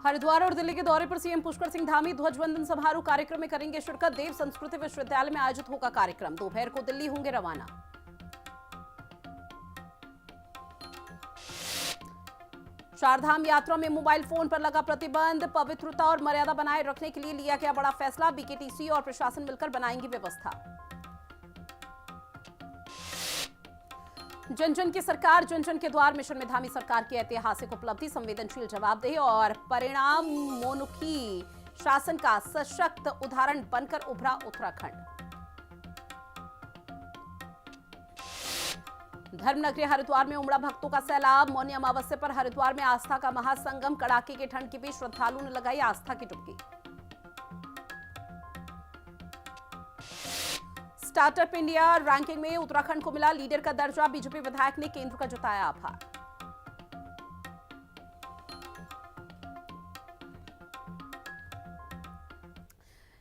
हरिद्वार और दिल्ली के दौरे पर सीएम पुष्कर सिंह धामी ध्वजवंदन समारोह कार्यक्रम में करेंगे शिरकत। देव संस्कृति विश्वविद्यालय में आयोजित होगा कार्यक्रम। दोपहर को दिल्ली होंगे रवाना। चारधाम यात्रा में मोबाइल फोन पर लगा प्रतिबंध। पवित्रता और मर्यादा बनाए रखने के लिए लिया गया बड़ा फैसला। बीकेटीसी और प्रशासन मिलकर बनाएंगे व्यवस्था। जन जन की सरकार जन जन के द्वार मिशन में धामी सरकार की ऐतिहासिक उपलब्धि, संवेदनशील जवाबदेही और परिणामोन्मुखी शासन का सशक्त उदाहरण बनकर उभरा उत्तराखंड। धर्मनगरी हरिद्वार में उमड़ा भक्तों का सैलाब। मौनी अमावस्या पर हरिद्वार में आस्था का महासंगम। कड़ाके की ठंड के बीच श्रद्धालुओं ने लगाई आस्था की डुबकी। स्टार्टअप इंडिया रैंकिंग में उत्तराखंड को मिला लीडर का दर्जा। बीजेपी विधायक ने केंद्र का जताया आभार।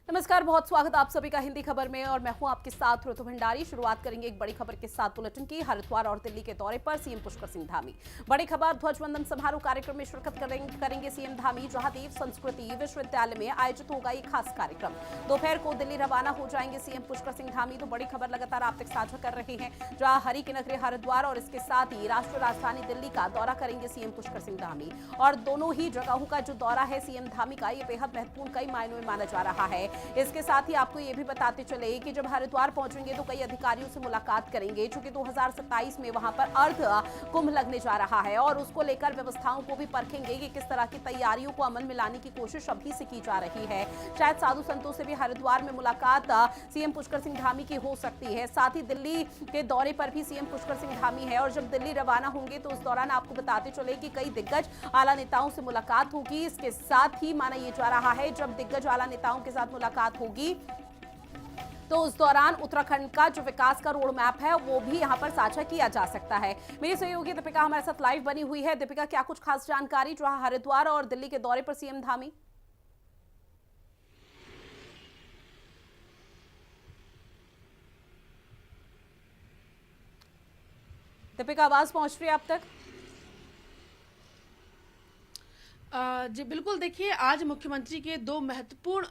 नमस्कार, बहुत स्वागत आप सभी का हिंदी खबर में और मैं हूं आपके साथ ऋतु भंडारी। शुरुआत करेंगे एक बड़ी खबर के साथ बुलेटिन की। हरिद्वार और दिल्ली के दौरे पर सीएम पुष्कर सिंह धामी। बड़ी खबर, ध्वजवंदन समारोह कार्यक्रम में शिरकत करेंगे सीएम धामी, जहां देव संस्कृति विश्वविद्यालय में आयोजित होगा एक खास कार्यक्रम। दोपहर को दिल्ली रवाना हो जाएंगे सीएम पुष्कर सिंह धामी। तो बड़ी खबर लगातार आप तक साझा कर रहे हैं, जहां हरि की नगरी हरिद्वार और इसके साथ ही राष्ट्रीय राजधानी दिल्ली का दौरा करेंगे सीएम पुष्कर सिंह धामी। और दोनों ही जगहों का जो दौरा है सीएम धामी का, ये बेहद महत्वपूर्ण कई मायनों में माना जा रहा है। इसके साथ ही आपको ये भी बताते चले कि जब हरिद्वार पहुंचेंगे तो कई अधिकारियों से मुलाकात करेंगे, क्योंकि 2027 में वहां पर अर्ध कुंभ लगने जा रहा है और उसको लेकर व्यवस्थाओं को भी परखेंगे कि किस तरह की तैयारियों को अमल में लाने की कोशिश अभी से की जा रही है। शायद साधु संतों से भी हरिद्वार में मुलाकात सीएम पुष्कर सिंह धामी की हो सकती है। साथ ही दिल्ली के दौरे पर भी सीएम पुष्कर सिंह धामी है और जब दिल्ली रवाना होंगे तो उस दौरान आपको बताते चले कि कई दिग्गज आला नेताओं से मुलाकात होगी। इसके साथ ही माना यह जा रहा है जब दिग्गज आला नेताओं के साथ मुलाकात होगी तो उस दौरान उत्तराखंड का जो विकास का रोड मैप है वो भी यहां पर साझा किया जा सकता है। मेरी सहयोगी दीपिका हमारे साथ लाइव बनी हुई है। दीपिका, क्या कुछ खास जानकारी जो हरिद्वार और दिल्ली के दौरे पर सीएम धामी? दीपिका, आवाज पहुंच रही है आप तक? जी बिल्कुल, देखिए आज मुख्यमंत्री के दो महत्वपूर्ण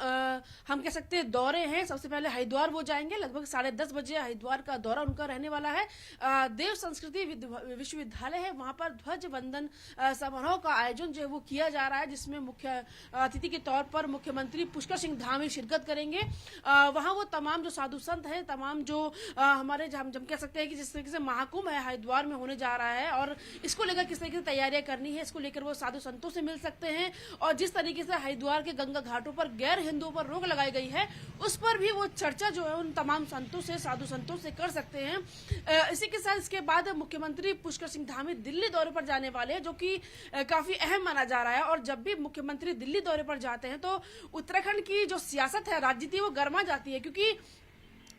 हम कह सकते हैं दौरे हैं। सबसे पहले हरिद्वार वो जाएंगे, लगभग 10:30 बजे हरिद्वार का दौरा उनका रहने वाला है। देव संस्कृति विश्वविद्यालय है, वहां पर ध्वज वंदन समारोह का आयोजन जो है वो किया जा रहा है, जिसमें मुख्य अतिथि के तौर पर मुख्यमंत्री पुष्कर सिंह धामी शिरकत करेंगे। वहां वो तमाम जो साधु संत हैं, तमाम जो हमारे हम कह सकते हैं कि जिस तरीके से महाकुंभ है हरिद्वार में होने जा रहा है और इसको लेकर किस तरीके से तैयारियां करनी है, इसको लेकर वो साधु संतों से मिल सकते हैं। और जिस तरीके से हरिद्वार के गंगा घाटों पर गैर हिंदुओं पर रोक लगाई गई है, उस पर भी वो चर्चा जो है उन तमाम संतों से, साधु संतों से कर सकते हैं। इसी के साथ इसके बाद मुख्यमंत्री पुष्कर सिंह धामी दिल्ली दौरे पर जाने वाले हैं, जो कि काफी अहम माना जा रहा है। और जब भी मुख्यमंत्री दिल्ली दौरे पर जाते हैं तो उत्तराखंड की जो सियासत है, राजनीति, वो गर्मा जाती है, क्योंकि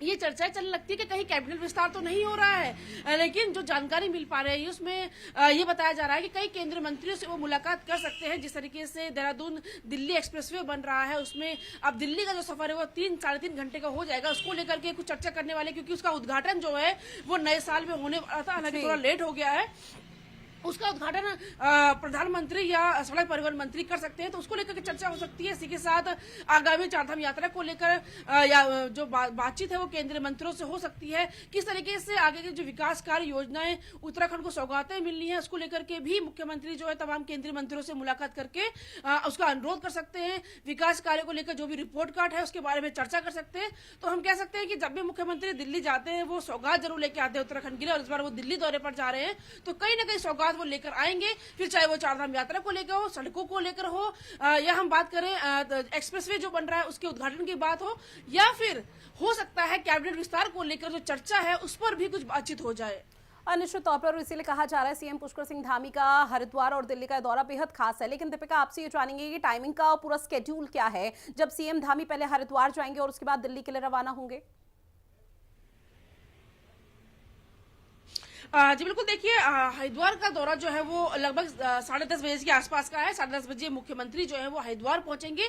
ये चर्चाएं चलने लगती है कि कहीं कैबिनेट विस्तार तो नहीं हो रहा है। लेकिन जो जानकारी मिल पा रही है उसमें ये बताया जा रहा है कि कई केंद्रीय मंत्रियों से वो मुलाकात कर सकते हैं। जिस तरीके से देहरादून दिल्ली एक्सप्रेसवे बन रहा है, उसमें अब दिल्ली का जो सफर है वो 3-साढ़े 3 घंटे का हो जाएगा। उसको लेकर के कुछ चर्चा करने वाले, क्योंकि उसका उद्घाटन जो है वो नए साल में होने वाला था, हालांकि थोड़ा लेट हो गया है। उसका उद्घाटन प्रधानमंत्री या सड़क परिवहन मंत्री कर सकते हैं, तो उसको लेकर के चर्चा हो सकती है। इसी के साथ आगामी चारधाम यात्रा को लेकर जो बातचीत है वो केंद्रीय मंत्रियों से हो सकती है। किस तरीके से आगे की जो विकास कार्य योजनाएं उत्तराखंड को सौगातें मिलनी है, उसको लेकर के भी मुख्यमंत्री जो है तमाम केंद्रीय मंत्रियों से मुलाकात करके उसका अनुरोध कर सकते हैं। विकास कार्य को लेकर जो भी रिपोर्ट कार्ड है उसके बारे में चर्चा कर सकते हैं। तो हम कह सकते हैं कि जब भी मुख्यमंत्री दिल्ली जाते हैं वो सौगात जरूर लेके आते हैं उत्तराखंड के लिए, और इस बार वो दिल्ली दौरे पर जा रहे हैं तो कहीं ना कहीं सौगात वो लेकर आएंगे। फिर चाहे वो चारधाम यात्रा को लेकर हो, सड़कों को लेकर हो, या हम बात करें एक्सप्रेसवे जो बन रहा है उसके उद्घाटन की बात हो, या फिर हो सकता है कैबिनेट विस्तार को लेकर जो चर्चा है उस पर भी कुछ बातचीत हो जाए। निश्चित तौर पर इसीलिए कहा जा रहा है सीएम पुष्कर सिंह धामी का हरिद्वार और दिल्ली का दौरा बेहद खास है। लेकिन दीपिका, आपसे ये जानेंगे कि टाइमिंग का पूरा स्केड्यूल क्या है, जब सीएम धामी पहले हरिद्वार जाएंगे और उसके बाद दिल्ली के लिए रवाना होंगे? जी बिल्कुल देखिए, हरिद्वार का दौरा जो है वो लगभग 10:30 बजे के आसपास का है। 10:30 बजे मुख्यमंत्री जो है वो हरिद्वार पहुंचेंगे।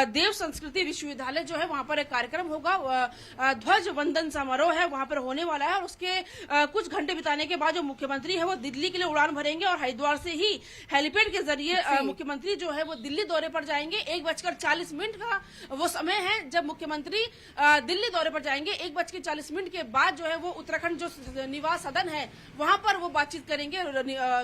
देव संस्कृति विश्वविद्यालय जो है वहां पर एक कार्यक्रम होगा, ध्वज वंदन समारोह है वहां पर होने वाला है। और उसके कुछ घंटे बिताने के बाद जो मुख्यमंत्री है वो दिल्ली के लिए उड़ान भरेंगे और हरिद्वार से ही हेलीपैड के जरिए मुख्यमंत्री जो है वो दिल्ली दौरे पर जाएंगे। 1:40 का वो समय है जब मुख्यमंत्री दिल्ली दौरे पर जाएंगे। 1:40 के बाद जो है वो उत्तराखंड जो निवास सदन है वहां पर वो बातचीत करेंगे,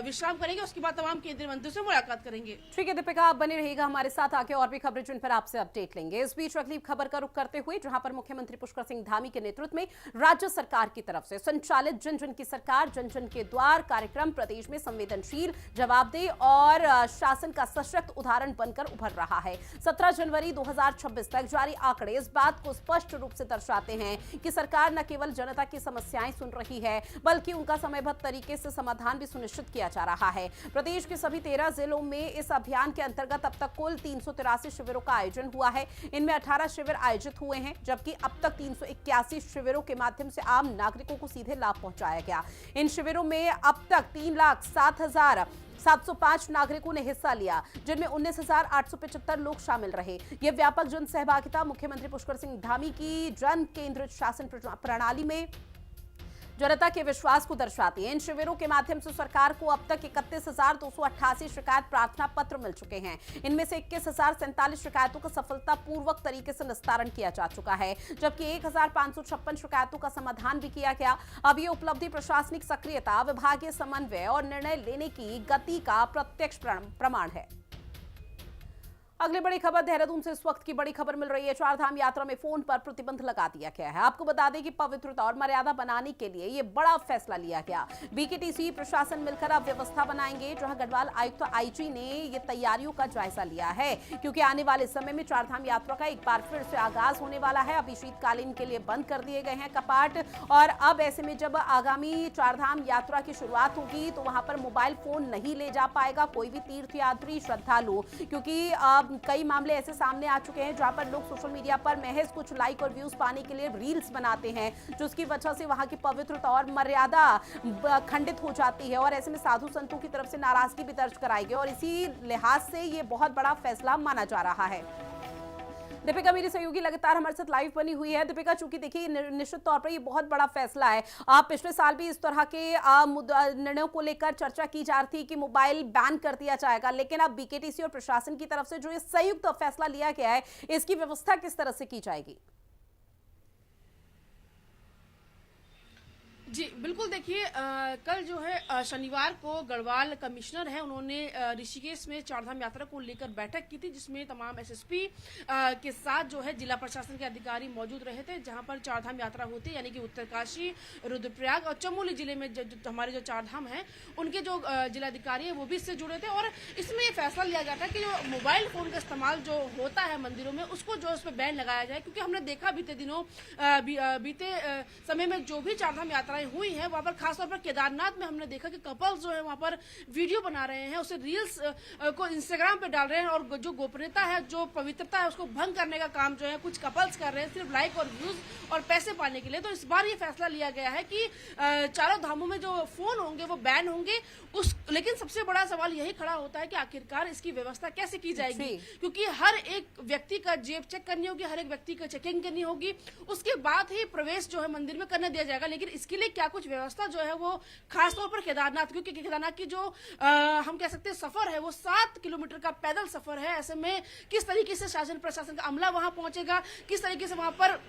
विश्राम करेंगे। उसके बाद तमाम केंद्रीय मंत्रियों से मुलाकात करेंगे। ठीक है दीपिका, आप बने रहिएगा हमारे साथ, आगे और भी खबरें जिन पर आपसे अपडेट लेंगे। इस बीच अगली खबर का रुख करते हुए, जहां पर मुख्यमंत्री पुष्कर सिंह धामी के नेतृत्व में राज्य सरकार की तरफ से संचालित जन जन की सरकार जन जन के द्वार कार्यक्रम प्रदेश में संवेदनशील, जवाबदेह और शासन का सशक्त उदाहरण बनकर उभर रहा है। 17 जनवरी 2026 तक जारी आंकड़े इस बात को स्पष्ट रूप से दर्शाते हैं कि सरकार न केवल जनता की समस्याएं सुन रही है बल्कि उनका समयबद्ध तरीके से समाधान भी सुनिश्चित किया जा रहा है। प्रदेश के सभी 13 जिलों में इस अभियान के अंतर्गत अब तक कुल 383 शिविरों का आयोजन हुआ है। इनमें 18 शिविर आयोजित हुए हैं, जबकि अब तक 381 शिविरों के माध्यम से आम नागरिकों को सीधे लाभ पहुंचाया गया। इन शिविरों में अब तक 3,07,705 नागरिकों ने हिस्सा लिया, जिनमें 19,875 लोग शामिल रहे। यह व्यापक जन सहभागिता मुख्यमंत्री पुष्कर सिंह धामी की जन केंद्रित शासन प्रणाली में जनता के विश्वास को दर्शाती है। इन शिविरों के माध्यम से सरकार को अब तक 31,288 शिकायत प्रार्थना पत्र मिल चुके हैं। इनमें से 21,047 शिकायतों का सफलतापूर्वक तरीके से निस्तारण किया जा चुका है, जबकि 1,556 शिकायतों का समाधान भी किया गया। अब ये उपलब्धि प्रशासनिक सक्रियता, विभागीय समन्वय और निर्णय लेने की गति का प्रत्यक्ष प्रमाण है। अगली बड़ी खबर देहरादून से इस वक्त की बड़ी खबर मिल रही है। चारधाम यात्रा में फोन पर प्रतिबंध लगा दिया गया है। आपको बता दें कि पवित्रता और मर्यादा बनाने के लिए यह बड़ा फैसला लिया गया। बीकेटीसी प्रशासन मिलकर अब व्यवस्था बनाएंगे। जहां गढ़वाल आयुक्त आईजी ने ये तैयारियों का जायजा लिया है, क्योंकि आने वाले समय में चारधाम यात्रा का एक बार फिर से आगाज होने वाला है। अभी शीतकालीन के लिए बंद कर दिए गए हैं कपाट, और अब ऐसे में जब आगामी चारधाम यात्रा की शुरुआत होगी तो वहां पर मोबाइल फोन नहीं ले जा पाएगा कोई भी तीर्थयात्री श्रद्धालु, क्योंकि कई मामले ऐसे सामने आ चुके हैं जहां पर लोग सोशल मीडिया पर महज कुछ लाइक और व्यूज पाने के लिए रील्स बनाते हैं, जिसकी वजह से वहां की पवित्रता और मर्यादा खंडित हो जाती है। और ऐसे में साधु संतों की तरफ से नाराजगी भी दर्ज कराई गई, और इसी लिहाज से ये बहुत बड़ा फैसला माना जा रहा है। दीपिका मेरी सहयोगी लगातार हमारे साथ लाइव बनी हुई है। दीपिका, चूंकि देखिए निश्चित तौर पर ये बहुत बड़ा फैसला है। पिछले साल भी इस तरह के निर्णयों को लेकर चर्चा की जा रही थी कि मोबाइल बैन कर दिया जाएगा, लेकिन अब बीकेटीसी और प्रशासन की तरफ से जो ये संयुक्त फैसला लिया गया है, इसकी व्यवस्था किस तरह से की जाएगी? जी बिल्कुल देखिए, कल जो है शनिवार को गढ़वाल कमिश्नर है, उन्होंने ऋषिकेश में चारधाम यात्रा को लेकर बैठक की थी, जिसमें तमाम एसएसपी के साथ जो है जिला प्रशासन के अधिकारी मौजूद रहे थे। जहां पर चारधाम यात्रा होती है, यानी कि उत्तरकाशी, रुद्रप्रयाग और चमोली जिले में हमारे जो चारधाम है उनके जो जिलाधिकारी है वो भी इससे जुड़े थे। और इसमें ये फैसला लिया गया था कि जो मोबाइल फोन का इस्तेमाल जो होता है मंदिरों में, उसको जो उस पर बैन लगाया जाए, क्योंकि हमने देखा बीते दिनों बीते समय में जो भी चारधाम यात्रा हुई है वहां पर खासतौर पर केदारनाथ में हमने देखा कि कपल्स जो है वहां पर वीडियो बना रहे हैं, उसे रील्स को इंस्टाग्राम पे डाल रहे हैं, और जो गोपनीयता है, जो पवित्रता है, उसको भंग करने का काम जो है कुछ कपल्स कर रहे हैं सिर्फ लाइक और व्यूज और पैसे पाने के लिए। तो इस बार ये फैसला लिया गया है कि चारों धामों में जो फोन होंगे वो बैन होंगे। लेकिन सबसे बड़ा सवाल यही खड़ा होता है कि आखिरकार इसकी व्यवस्था कैसे की जाएगी, क्योंकि हर एक व्यक्ति का जेब चेक करनी होगी, हर एक व्यक्ति का चेकिंग करनी होगी, उसके बाद ही प्रवेश जो है मंदिर में करने दिया जाएगा। लेकिन इसके लिए क्या कुछ व्यवस्था जो है वो खासतौर पर केदारनाथ, क्योंकि केदारनाथ की जो हम कह सकते हैं सफर है वो 7 किलोमीटर का पैदल सफर है। ऐसे में किस तरीके से शासन प्रशासन का अमला वहां पहुंचेगा, किस तरीके से वहां पर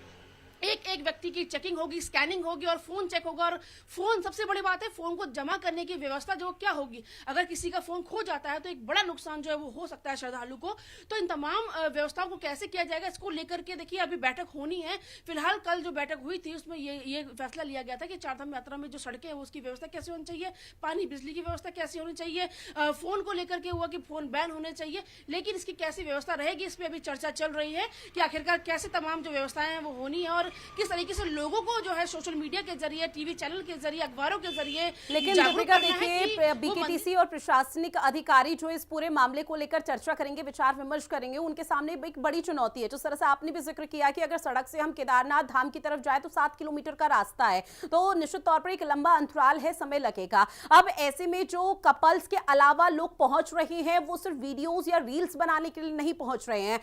एक एक व्यक्ति की चेकिंग होगी, स्कैनिंग होगी और फोन चेक होगा। और फोन, सबसे बड़ी बात है, फोन को जमा करने की व्यवस्था जो क्या होगी, अगर किसी का फोन खो जाता है तो एक बड़ा नुकसान जो है वो हो सकता है श्रद्धालु को। तो इन तमाम व्यवस्थाओं को कैसे किया जाएगा, इसको लेकर के देखिए अभी बैठक होनी है। फिलहाल कल जो बैठक हुई थी उसमें ये फैसला लिया गया था कि चारधाम यात्रा में जो सड़कें हैं उसकी व्यवस्था कैसे होनी चाहिए, पानी बिजली की व्यवस्था कैसी होनी चाहिए, फोन को लेकर के हुआ कि फोन बैन होने चाहिए, लेकिन इसकी कैसी व्यवस्था रहेगी इस पर अभी चर्चा चल रही है कि आखिरकार कैसे तमाम जो व्यवस्थाएं हैं वो होनी है। और और किस तरीके से लोगों को जो है सोशल मीडिया के जरिए, टीवी चैनल के जरिए, अखबारों के जरिए लेकिन जागरूक दीपिका करना है कि देखिए, वो बीकेटीसी और प्रशासनिक अधिकारी जो इस पूरे मामले को लेकर चर्चा करेंगे, विचार विमर्श करेंगे, उनके सामने एक बड़ी चुनौती है। जिस तरह से आपने भी जिक्र किया कि अगर सड़क से हम केदारनाथ धाम की तरफ जाए तो 7 किलोमीटर का रास्ता है, तो निश्चित तौर पर एक लंबा अंतराल है, समय लगेगा। अब ऐसे में जो कपल्स के अलावा लोग पहुंच रहे हैं, वो सिर्फ वीडियोस या रील्स बनाने के लिए नहीं पहुंच रहे हैं।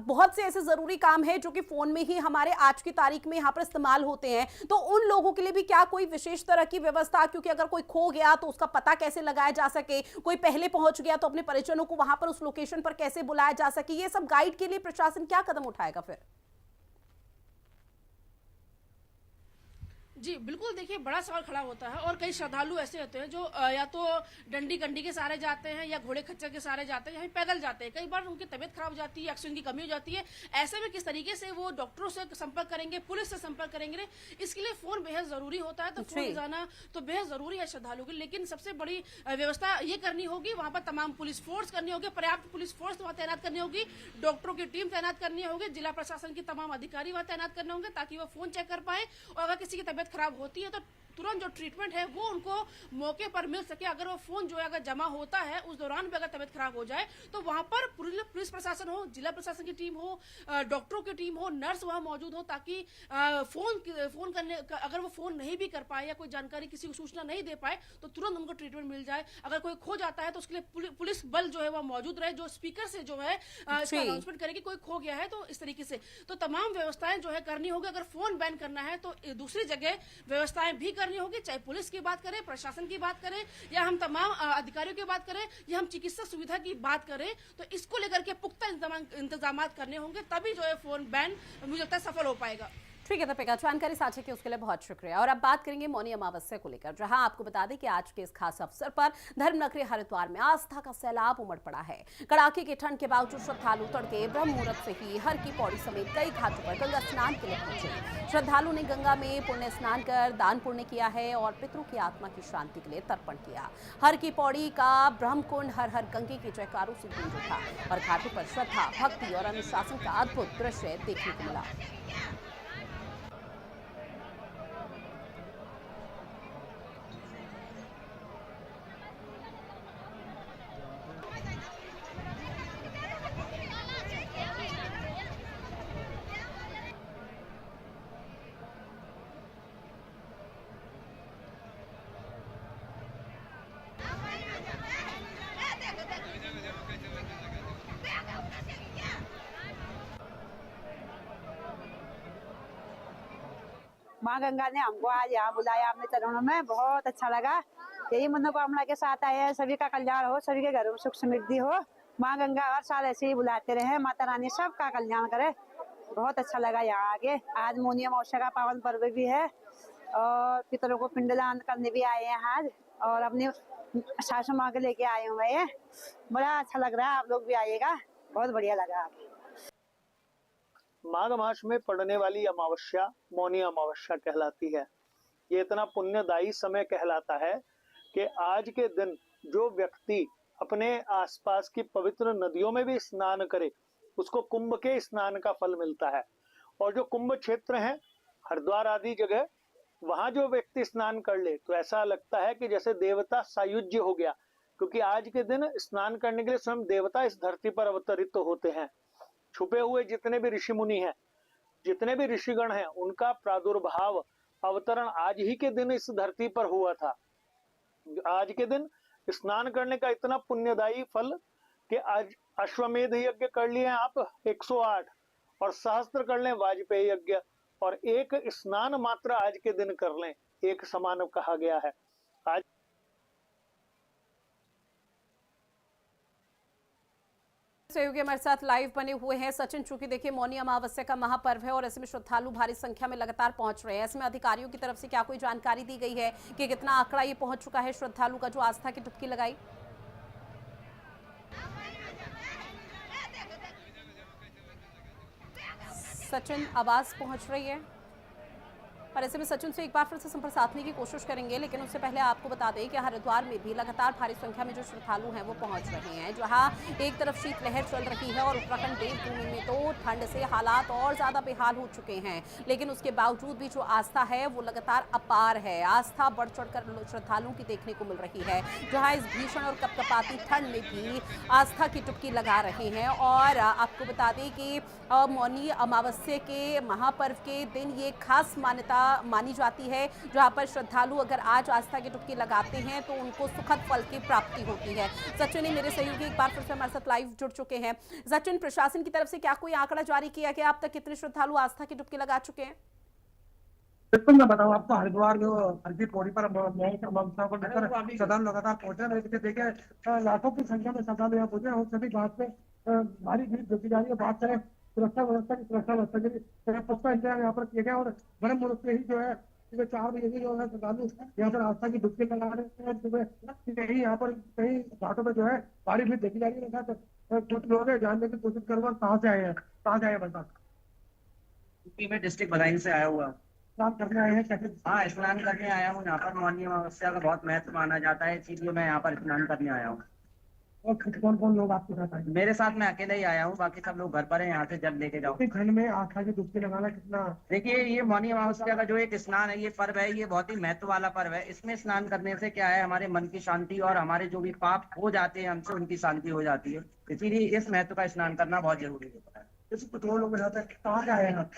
बहुत से ऐसे जरूरी काम है जो कि फोन में ही हमारे आज की तारीख में यहाँ पर इस्तेमाल होते हैं, तो उन लोगों के लिए भी क्या कोई विशेष तरह की व्यवस्था, क्योंकि अगर कोई खो गया तो उसका पता कैसे लगाया जा सके, कोई पहले पहुंच गया तो अपने परिजनों को वहां पर उस लोकेशन पर कैसे बुलाया जा सके, ये सब गाइड के लिए प्रशासन क्या कदम उठाएगा फिर? जी बिल्कुल, देखिए बड़ा सवाल खड़ा होता है और कई श्रद्धालु ऐसे होते हैं जो या तो डंडी कंडी के सहारे जाते हैं या घोड़े खच्चर के सहारे जाते हैं या पैदल जाते हैं। कई बार उनकी तबीयत खराब हो जाती है, ऑक्सीजन की कमी हो जाती है। ऐसे में किस तरीके से वो डॉक्टरों से संपर्क करेंगे, पुलिस से संपर्क करेंगे, इसके लिए फोन बेहद जरूरी होता है। तो फोन जाना तो बेहद जरूरी है श्रद्धालु के लिए, लेकिन सबसे बड़ी व्यवस्था ये करनी होगी, वहां पर तमाम पुलिस फोर्स करनी होगी, पर्याप्त पुलिस फोर्स वहां तैनात करनी होगी, डॉक्टरों की टीम तैनात करनी होगी, जिला प्रशासन के तमाम अधिकारी वहां तैनात करने होंगे ताकि वो फोन चेक कर पाए और अगर किसी की तबीयत खराब होती है तो तुरंत जो ट्रीटमेंट है वो उनको मौके पर मिल सके। अगर वो फोन जो है अगर जमा होता है उस दौरान भी अगर तबीयत खराब हो जाए तो वहां पर पुलिस प्रशासन हो, जिला प्रशासन की टीम हो, डॉक्टरों की टीम हो, नर्स वहां मौजूद हो, ताकि फोन करने अगर वो फोन नहीं भी कर पाए या कोई जानकारी किसी को सूचना नहीं दे पाए तो तुरंत उनको ट्रीटमेंट मिल जाए। अगर कोई खो जाता है तो उसके लिए पुलिस बल जो है वह मौजूद रहे, जो स्पीकर से जो है इसका अनाउंसमेंट करे कि कोई खो गया है। तो इस तरीके से तो तमाम व्यवस्थाएं जो है करनी होगी। अगर फोन बैन करना है तो दूसरी जगह व्यवस्थाएं भी करनी होगी, चाहे पुलिस की बात करें, प्रशासन की बात करें या हम तमाम अधिकारियों की बात करें या हम चिकित्सा सुविधा की बात करें, तो इसको लेकर के पुख्ता इंतजाम करने होंगे, तभी जो है फोन बैन मुझे लगता है सफल हो पाएगा। ठीक है दीपिका, जानकारी साझा की उसके लिए बहुत शुक्रिया। और अब बात करेंगे मौनी अमावस्या को लेकर, जहां आपको बता दें कि आज के इस खास अवसर पर धर्मनगरी हरिद्वार में आस्था का सैलाब उमड़ पड़ा है। कड़ाके की ठंड के बावजूद श्रद्धालु तड़के ब्रह्म मुहूर्त से ही हर की पौड़ी समेत कई घाटों पर गंगा स्नान के लिए पहुंचे। श्रद्धालु ने गंगा में पुण्य स्नान कर दान पुण्य किया है और पितरों की आत्मा की शांति के लिए तर्पण किया। हर की पौड़ी का ब्रह्मकुंड हर हर गंगे के जयकारों से गूंज उठा और घाटों पर श्रद्धा, भक्ति और अनुशासन का अद्भुत दृश्य देखने को मिला। माँ गंगा ने हमको आज यहाँ बुलाया अपने चरणों में, बहुत अच्छा लगा। यही मनोकामना के साथ आए हैं, सभी का कल्याण हो, सभी के घरों में सुख समृद्धि हो। माँ गंगा हर साल ऐसे ही बुलाते रहे, माता रानी सबका कल्याण करे। बहुत अच्छा लगा यहाँ आके। आज मौनी अमावस्या का पावन पर्व भी है और पितरों को पिंडदान करने भी आए हैं आज, और अपनी सासू माँ के लेके आए हुए हैं। बड़ा अच्छा लग रहा है, आप लोग भी आइएगा, बहुत बढ़िया लगा। माघ मास में पड़ने वाली अमावस्या मौनी अमावस्या कहलाती है। ये इतना पुण्यदायी समय कहलाता है कि आज के दिन जो व्यक्ति अपने आसपास की पवित्र नदियों में भी स्नान करे उसको कुंभ के स्नान का फल मिलता है। और जो कुंभ क्षेत्र है, हरिद्वार आदि जगह, वहां जो व्यक्ति स्नान कर ले तो ऐसा लगता है कि जैसे देवता सायुज्य हो गया, क्योंकि आज के दिन स्नान करने के लिए स्वयं देवता इस धरती पर अवतरित होते हैं। छुपे हुए जितने भी ऋषि मुनि हैं, जितने भी ऋषिगण हैं, उनका प्रादुर्भाव, अवतरण आज ही के दिन इस धरती पर हुआ था। आज के दिन स्नान करने का इतना पुण्यदायी फल कि आज अश्वमेध यज्ञ कर लिए आप 108 और सहस्त्र कर लें वाजपेयी यज्ञ, और एक स्नान मात्र आज के दिन कर लें, एक समान कहा गया है। आज सहयोगी हमारे साथ लाइव बने हुए हैं सचिन। चूंकि देखिए मौनी अमावस्या का महापर्व है और ऐसे में श्रद्धालु भारी संख्या में लगातार पहुंच रहे हैं, ऐसे में अधिकारियों की तरफ से क्या कोई जानकारी दी गई है कि कितना आंकड़ा ये पहुंच चुका है श्रद्धालु का जो आस्था की डुबकी लगाई? सचिन, आवाज पहुंच रही है? और ऐसे में सचिन से एक बार फिर से संपर्क साधने की कोशिश करेंगे, लेकिन उससे पहले आपको बता दें कि हरिद्वार में भी लगातार भारी संख्या में जो श्रद्धालु हैं वो पहुंच रहे हैं। जहां एक तरफ शीतलहर चल रही है और उत्तराखंड देवभूमि में तो ठंड से हालात और ज्यादा बेहाल हो चुके हैं, लेकिन उसके बावजूद भी जो आस्था है वो लगातार अपार है। आस्था बढ़ चढ़कर श्रद्धालुओं की देखने को मिल रही है, जहाँ इस भीषण और कपकपाती ठंड में भी आस्था की डुबकी लगा रहे हैं। और आपको बता दें कि मौनी अमावस्या के महापर्व के दिन ये खास मान्यता मानी जाती है, जहां पर श्रद्धालु अगर आज आस्था की डुबकी लगाते हैं तो उनको सुखद फल की प्राप्ति होती है। सचिन मेरे सहयोगी एक बार फिर से हमारे साथ लाइव जुड़ चुके हैं। सचिन, प्रशासन की तरफ से क्या कोई आंकड़ा जारी किया गया अब तक कितने श्रद्धालु आस्था की डुबकी लगा चुके हैं? बिल्कुल, मैं बताऊँ आपको, हरिद्वार जो हरकी पौड़ी पर ममता को लेकर श्रद्धालु लगातार पहुंचे रहे। देखिए लाखों की संख्या में श्रद्धालु यहाँ पहुंचे और सभी घाट पे भारी भीड़ देखी जा रही है। बात करें सुरक्षा व्यवस्था के लिए पुष्पा इंतजाम यहाँ पर किए गए और ब्रह्म मुहूर्त से ही जो है सुबह 4 बजे से जो है श्रद्धालु यहाँ पर आस्था की डुबकी लगा रहे हैं। सुबह यही यहाँ पर कई घाटों में जो है भारी भीड़ देखी जा रही है। कुछ लोग जानने की कोशिश करूंगा कहाँ से आए हैं बता। मैं डिस्ट्रिक्ट बदायूं से आया हुआ। स्नान करने आए हैं कैसे? हाँ, स्नान करने आया हूँ। यहाँ पर मौनी अमावस्या का बहुत महत्व माना जाता है, इसीलिए मैं यहाँ पर स्नान करने आया हूँ। और कौन कौन लोग आपके साथ आए? मेरे साथ मैं अकेले ही आया हूँ, बाकी सब लोग घर पर हैं। यहाँ से जल लेके जाओ। ठंड में आस्था की डुबकी लगाना कितना? देखिए, ये मौनी अमावस्या का जो एक स्नान है, ये पर्व है, ये बहुत ही महत्व वाला पर्व है। इसमें स्नान करने से क्या है, हमारे मन की शांति और हमारे जो भी पाप हो जाते हैं हमसे, उनकी शांति हो जाती है। इसीलिए इस महत्व का स्नान करना बहुत जरूरी होता है। जैसे कुछ और लोग रहते हैं, कहाँ से आए हैं?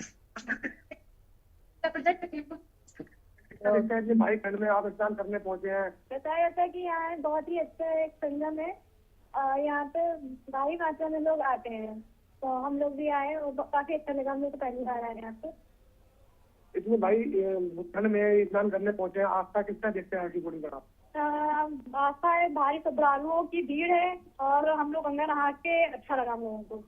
भाई ठंड में आप स्नान करने पहुंचे हैं। बताया जाता है कि यहाँ बहुत ही अच्छा एक संगम है। यहाँ पे भारी मात्रा में लोग आते हैं, तो हम लोग भी आए और काफी अच्छा लगा। हम लोग तो पहली बार आए यहाँ पे। इसमें भाई ठंड में स्नान करने पहुंचे हैं, आस्था कितना देखते हैं पूरी तरह? आस्था है, भारी श्रद्धालुओं की भीड़ है और हम लोग गंगा नहा के अच्छा लगा हम लोगों को।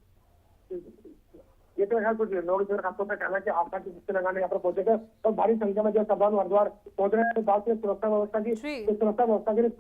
ये तो यार कुछ लोग खासतौर पर कहना कि आस्था की डुबकी लगाने यहाँ पर पहुंचे थे और भारी संख्या में जो श्रद्धालु हरिद्वार पहुंच रहे हैं, बात सुरक्षा व्यवस्था की, सुरक्षा व्यवस्था के लिए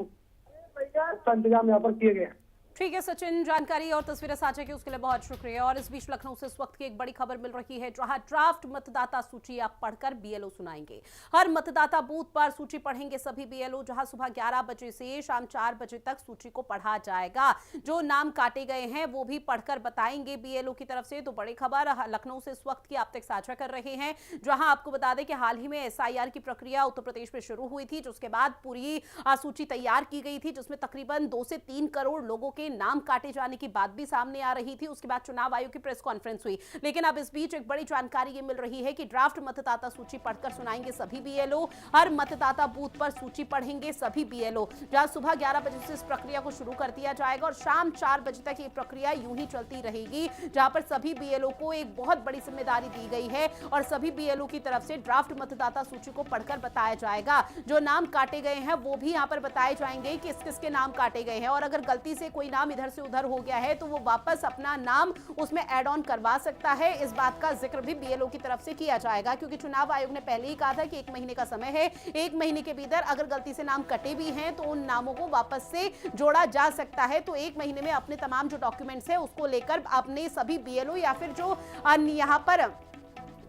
इंतजाम यहाँ पर किए गए हैं। ठीक है सचिन, जानकारी और तस्वीरें साझा की उसके लिए बहुत शुक्रिया। और इस बीच लखनऊ से इस वक्त की एक बड़ी खबर मिल रही है, जहां ड्राफ्ट मतदाता सूची आप पढ़कर बीएलओ सुनाएंगे। हर मतदाता बूथ पर सूची पढ़ेंगे सभी बीएलओ, जहां सुबह 11 बजे से शाम 4 बजे तक सूची को पढ़ा जाएगा। जो नाम काटे गए हैं वो भी पढ़कर बताएंगे बीएलओ की तरफ से। तो बड़ी खबर लखनऊ से इस वक्त की आप तक साझा कर रहे हैं, जहां आपको बता दें कि हाल ही में एसआईआर की प्रक्रिया उत्तर प्रदेश में शुरू हुई थी, जिसके बाद पूरी सूची तैयार की गई थी, जिसमें तकरीबन 2 से 3 करोड़ लोगों के नाम काटे जाने की बात भी सामने आ रही थी। उसके बाद चुनाव आयोग की प्रेस कॉन्फ्रेंस हुई, लेकिन अब इस बीच एक बड़ी जानकारी ये मिल रही है कि ड्राफ्ट मतदाता सूची पढ़कर सुनाएंगे सभी बीएलओ। हर मतदाता बूथ पर सूची पढ़ेंगे सभी बीएलओ, जहां सुबह 11 बजे से इस प्रक्रिया को शुरू कर दिया जाएगा और शाम 4 बजे तक ये प्रक्रिया यूं ही चलती रहेगी, जहां पर सभी बीएलओ को एक बहुत बड़ी जिम्मेदारी दी गई है और सभी बीएलओ की तरफ से ड्राफ्ट मतदाता सूची को पढ़कर बताया जाएगा। जो नाम काटे गए हैं वो भी यहाँ पर बताए जाएंगे कि किस किस के नाम काटे गए हैं, और अगर गलती से कोई नाम इधर से उधर हो गया है तो वो वापस अपना नाम उसमें ऐड ऑन करवा सकता है। इस बात का जिक्र भी बीएलओ की तरफ से किया जाएगा, क्योंकि चुनाव आयोग ने पहले ही कहा था कि 1 महीने का समय है। 1 महीने के भीतर अगर गलती से नाम कटे भी हैं तो उन नामों को वापस से जोड़ा जा सकता है। तो 1 महीने में अपने तमाम जो डॉक्यूमेंट्स है उसको लेकर अपने सभी बीएलओ या फिर जो यहाँ पर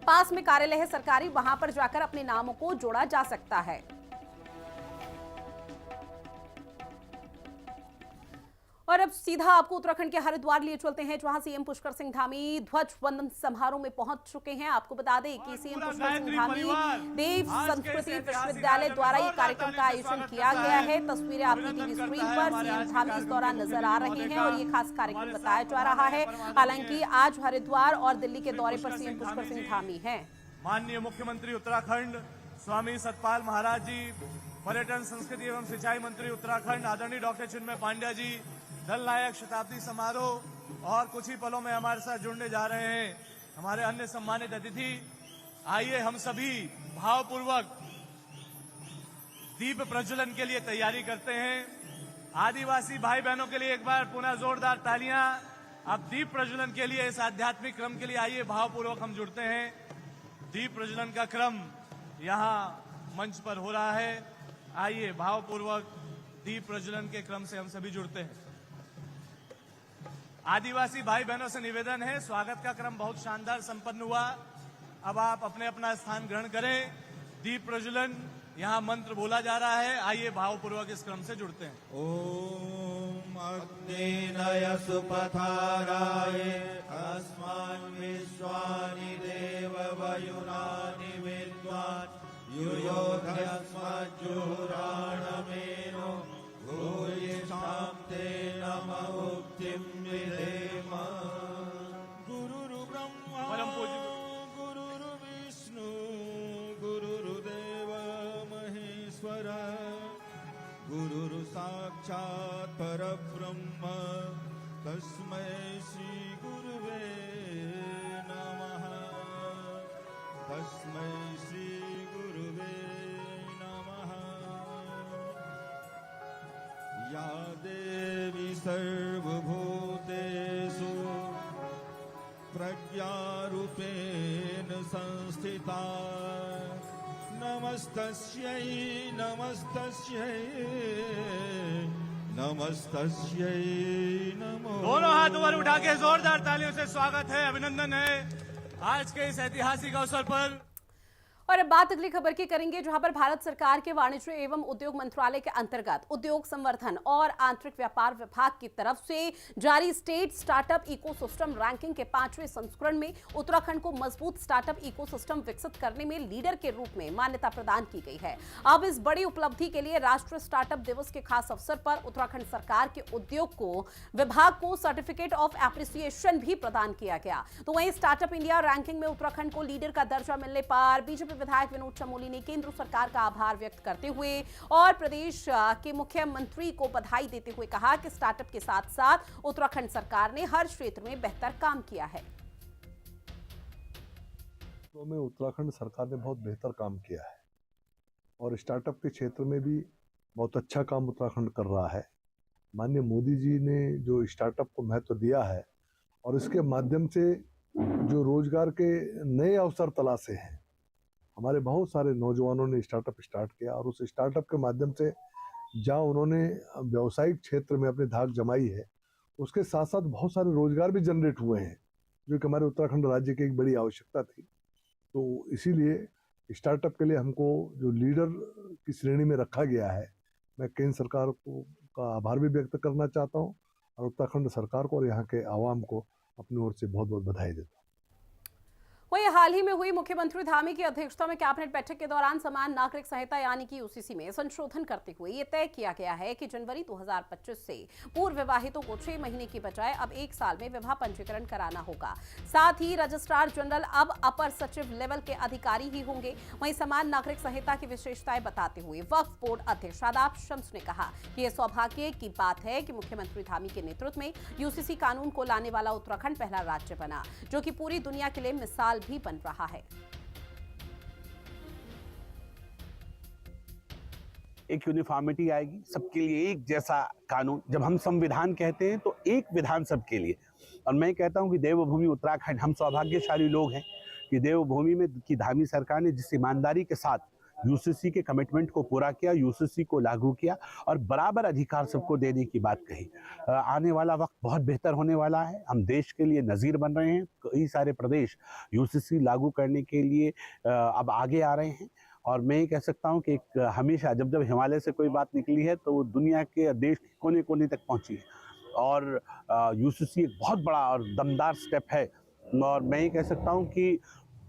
पास में कार्यालय है सरकारी, वहां पर जाकर अपने नामों को जोड़ा जा सकता है। और अब सीधा आपको उत्तराखंड के हरिद्वार लिए चलते हैं, जहां सीएम पुष्कर सिंह धामी ध्वज वंदन समारोह में पहुंच चुके हैं। आपको बता दें कि सीएम पुष्कर सिंह धामी देव संस्कृति विश्वविद्यालय द्वारा ये कार्यक्रम का आयोजन किया गया है। तस्वीरें आपकी टीवी स्क्रीन पर सीएम धामी इस दौरान नजर आ रहे हैं और ये खास कार्यक्रम बताया जा रहा है। हालांकि आज हरिद्वार और दिल्ली के दौरे पर सीएम पुष्कर सिंह धामी है। माननीय मुख्यमंत्री उत्तराखंड स्वामी सतपाल महाराज जी, पर्यटन संस्कृति एवं सिंचाई मंत्री उत्तराखंड आदरणीय डॉक्टर चिन्मय पांड्या जी, दल नायक शताब्दी समारोह और कुछ ही पलों में हमारे साथ जुड़ने जा रहे हैं हमारे अन्य सम्मानित अतिथि। आइए हम सभी भावपूर्वक दीप प्रज्वलन के लिए तैयारी करते हैं। आदिवासी भाई बहनों के लिए एक बार पुनः जोरदार तालियां। अब दीप प्रज्वलन के लिए, इस आध्यात्मिक क्रम के लिए आइए भावपूर्वक हम जुड़ते हैं। दीप प्रज्वलन का क्रम यहाँ मंच पर हो रहा है। आइए भावपूर्वक दीप प्रज्वलन के क्रम से हम सभी जुड़ते हैं। आदिवासी भाई बहनों से निवेदन है, स्वागत का क्रम बहुत शानदार संपन्न हुआ। अब आप अपने अपना स्थान ग्रहण करें। दीप प्रज्वलन यहाँ मंत्र बोला जा रहा है। आइए भावपूर्वक इस क्रम से जुड़ते हैं। ओम अग्नेय सुपथाराय अस्मान् विश्वानि देव वयुनानि विद्वान् युयोधस्मज्जुहुराणमेनो भूयिष्ठां ते नम उक्तिं विधेम। गुरुर्ब्रह्मा परम पूज्य गुरुर्विष्णु गुरुर्देव महेश्वर गुरुर्साक्षात् परब्रह्म तस्मै श्री गुरुवे नमः। तस्मै श्री गुरुवे नमः। या देवी सर्वभूतेषु प्रज्ञारूपेण संस्थिता नमस्तस्यै नमस्तस्यै नमस्तस्यै नमो। दोनों हाथ ऊपर उठा के जोरदार तालियों से स्वागत है, अभिनंदन है आज के इस ऐतिहासिक अवसर पर। और अब बात अगली खबर की करेंगे, जहां पर भारत सरकार के वाणिज्य एवं उद्योग मंत्रालय के अंतर्गत उद्योग संवर्धन और आंतरिक व्यापार विभाग की तरफ से जारी स्टेट स्टार्टअप इकोसिस्टम रैंकिंग के 5वें संस्करण में उत्तराखंड को मजबूत स्टार्टअप इकोसिस्टम विकसित करने में लीडर के रूप में मान्यता प्रदान की गई है। अब इस बड़ी उपलब्धि के लिए राष्ट्रीय स्टार्टअप दिवस के खास अवसर पर उत्तराखंड सरकार के उद्योग को विभाग को सर्टिफिकेट ऑफ एप्रिसिएशन भी प्रदान किया गया। तो वहीं स्टार्टअप इंडिया रैंकिंग में उत्तराखंड को लीडर का दर्जा मिलने पर बीजेपी विधायक विनोद चमोली ने केंद्र सरकार का आभार व्यक्त करते हुए और प्रदेश के मुख्यमंत्री को बधाई देते हुए कहा कि स्टार्टअप के साथ साथ उत्तराखंड सरकार ने हर क्षेत्र में बेहतर काम किया है। में उत्तराखंड सरकार ने बहुत बेहतर काम किया है और स्टार्टअप के क्षेत्र में भी बहुत अच्छा काम उत्तराखंड कर रहा है। माननीय मोदी जी ने जो स्टार्टअप को महत्व दिया है और इसके माध्यम से जो रोजगार के नए अवसर तलाशे हैं, हमारे बहुत सारे नौजवानों ने स्टार्टअप स्टार्ट किया और उस स्टार्टअप के माध्यम से जहां उन्होंने व्यावसायिक क्षेत्र में अपनी धाक जमाई है, उसके साथ साथ बहुत सारे रोजगार भी जनरेट हुए हैं, जो कि हमारे उत्तराखंड राज्य की एक बड़ी आवश्यकता थी। तो इसीलिए स्टार्टअप के लिए हमको जो लीडर की श्रेणी में रखा गया है, मैं केंद्र सरकार को का आभार भी व्यक्त करना चाहता हूँ और उत्तराखंड सरकार को और यहाँ के आवाम को अपनी ओर से बहुत बहुत बधाई देता हूँ। वहीं हाल ही में हुई मुख्यमंत्री धामी की अध्यक्षता में कैबिनेट बैठक के दौरान समान नागरिक संहिता यानी कि यूसीसी में संशोधन करते हुए ये तय किया गया है कि जनवरी 2025 से पूर्व विवाहितों को 6 महीने की बजाय अब 1 साल में विवाह पंजीकरण कराना होगा। साथ ही रजिस्ट्रार जनरल अब अपर सचिव लेवल के अधिकारी ही होंगे। वहीं समान नागरिक संहिता की विशेषताएं बताते हुए वक्फ बोर्ड अध्यक्ष शादाब शम्स ने कहा कि यह सौभाग्य की बात है कि मुख्यमंत्री धामी के नेतृत्व में यूसीसी कानून को लाने वाला उत्तराखंड पहला राज्य बना, जो कि पूरी दुनिया के लिए मिसाल भी बन रहा है। एक यूनिफॉर्मिटी आएगी, सबके लिए एक जैसा कानून। जब हम संविधान कहते हैं तो एक विधान सबके लिए। और मैं कहता हूं कि देवभूमि उत्तराखंड, हम सौभाग्यशाली लोग हैं कि देवभूमि में की धामी सरकार ने जिस ईमानदारी के साथ यूसीसी के कमिटमेंट को पूरा किया, यूसीसी को लागू किया और बराबर अधिकार सबको देने की बात कही। आने वाला वक्त बहुत बेहतर होने वाला है। हम देश के लिए नज़ीर बन रहे हैं। कई सारे प्रदेश यूसीसी लागू करने के लिए अब आगे आ रहे हैं और मैं ये कह सकता हूं कि हमेशा जब हिमालय से कोई बात निकली है तो वो दुनिया के देश के कोने कोने तक पहुंची है और यूसीसी एक बहुत बड़ा और दमदार स्टेप है। और मैं ये कह सकता हूं कि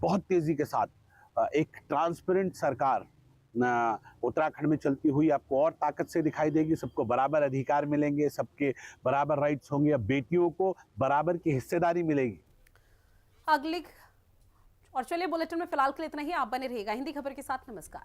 बहुत तेज़ी के साथ एक ट्रांसपेरेंट सरकार उत्तराखंड में चलती हुई आपको और ताकत से दिखाई देगी। सबको बराबर अधिकार मिलेंगे, सबके बराबर राइट्स होंगे, अब बेटियों को बराबर की हिस्सेदारी मिलेगी। अगली और चलिए बुलेटिन में फिलहाल के लिए इतना ही। आप बने रहिएगा हिंदी खबर के साथ। नमस्कार।